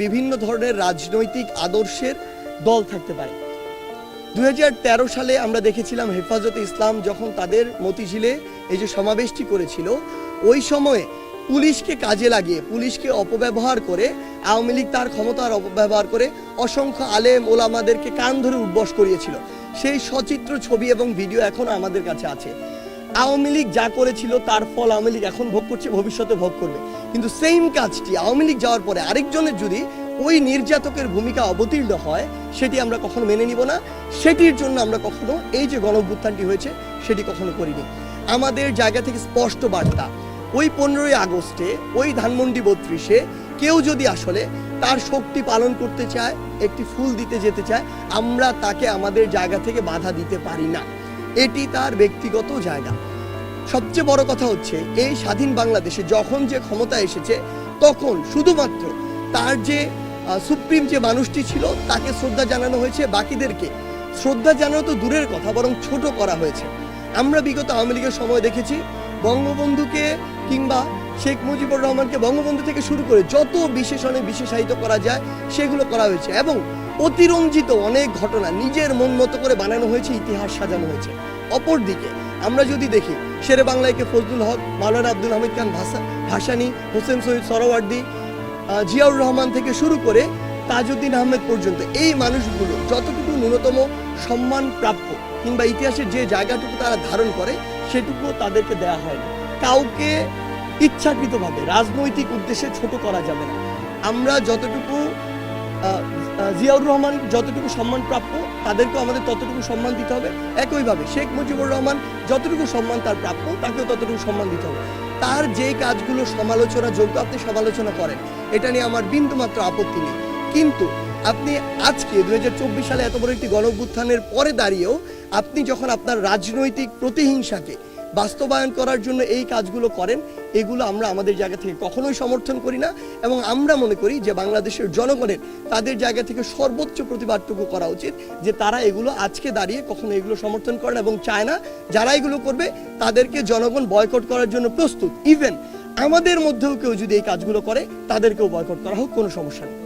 বিভিন্ন ধরনের রাজনৈতিক আদর্শের দল থাকতে পারে। 2013 সালে আমরা দেখেছিলাম হেফাজতে ইসলাম যখন তাদের মতিঝিলে এই যে সমাবেশটি করেছিল, ওই সময়ে পুলিশকে কাজে লাগিয়ে, পুলিশকে অপব্যবহার করে আওয়ামী লীগ তার ক্ষমতার অপব্যবহার করে অসংখ্য আলেম ওলামাদেরকে কান ধরে উঠবস করিয়েছিল। সেই সচিত্র ছবি এবং ভিডিও এখনো আমাদের কাছে আছে। আওয়ামী লীগ যা করেছিল তার ফল আওয়ামী লীগ এখন ভোগ করছে, ভবিষ্যতে ভোগ করবে। কিন্তু সেম কাজটি আওয়ামী লীগ যাওয়ার পরে আরেকজনের যদি ওই নির্যাতকের ভূমিকা অবতীর্ণ হয়, সেটি আমরা কখনো মেনে নিব না। সেটির জন্য আমরা কখনো এই যে গণঅভ্যুত্থানটি হয়েছে সেটি কখনো করিনি। আমাদের জায়গা থেকে স্পষ্ট বার্তা, ওই 15ই আগস্টে ওই ধানমন্ডি 32-এ কেউ যদি আসলে তার শক্তি পালন করতে চায়, একটি ফুল দিতে যেতে চায়, আমরা তাকে আমাদের জায়গা থেকে বাধা দিতে পারি না। এটি তার ব্যক্তিগত জায়গা। সবচেয়ে বড় কথা হচ্ছে, এই স্বাধীন বাংলাদেশে যখন যে ক্ষমতা এসেছে তখন শুধুমাত্র তার যে সুপ্রিম যে মানুষটি ছিল তাকে শ্রদ্ধা জানানো হয়েছে, বাকিদেরকে শ্রদ্ধা জানানো তো দূরের কথা, বরং ছোট করা হয়েছে। আমরা বিগত আওয়ামী লীগের সময় দেখেছি বঙ্গবন্ধুকে কিংবা শেখ মুজিবুর রহমানকে বঙ্গবন্ধু থেকে শুরু করে যত বিশেষণে বিশেষায়িত করা যায় সেগুলো করা হয়েছে, এবং অতিরঞ্জিত অনেক ঘটনা নিজের মন মতো করে বানানো হয়েছে, ইতিহাস সাজানো হয়েছে। অপরদিকে আমরা যদি দেখি শেরে বাংলাকে ফজলুল হক, মাওলানা আব্দুল হামিদ খান ভাসানী, হোসেন শহীদ সরওয়ার্দী, জিয়াউর রহমান থেকে শুরু করে তাজউদ্দিন আহমেদ পর্যন্ত, এই মানুষগুলো যতটুকু ন্যূনতম সম্মান প্রাপ্য কিংবা ইতিহাসের যে জায়গাটুকু তারা ধারণ করে সেটুকু তাদেরকে দেয়া হয় না। কাউকে ইচ্ছাকৃতভাবে রাজনৈতিক উদ্দেশ্যে ছোট করা যাবে না। আমরা যতটুকু জিয়াউর রহমান যতটুকু সম্মান প্রাপ্য, তাদেরকেও আমাদের ততটুকু সম্মান দিতে হবে। একইভাবে শেখ মুজিবুর রহমান যতটুকু সম্মান তার প্রাপ্য, তাকেও ততটুকু সম্মান দিতে হবে। তার যে কাজগুলো সমালোচনা যোগ্য আপনি সমালোচনা করেন, এটা নিয়ে আমার বিন্দুমাত্র আপত্তি নেই। কিন্তু আপনি আজকে 2024 সালে এত বড় একটি গণঅভ্যুত্থানের পরে দাঁড়িয়েও আপনি যখন আপনার রাজনৈতিক প্রতিহিংসাকে বাস্তবায়ন করার জন্য এই কাজগুলো করেন, এগুলো আমরা আমাদের জায়গা থেকে কখনোই সমর্থন করি না। এবং আমরা মনে করি যে বাংলাদেশের জনগণের তাদের জায়গা থেকে সর্বোচ্চ প্রতিবাদটুকু করা উচিত, যে তারা এগুলো আজকে দাঁড়িয়ে কখনো এগুলো সমর্থন করে না এবং চায় না যারা এগুলো করবে তাদেরকে জনগণ বয়কট করার জন্য প্রস্তুত। ইভেন আমাদের মধ্যেও কেউ যদি এই কাজগুলো করে তাদেরকেও বয়কট করা হোক, কোনো সমস্যা নেই।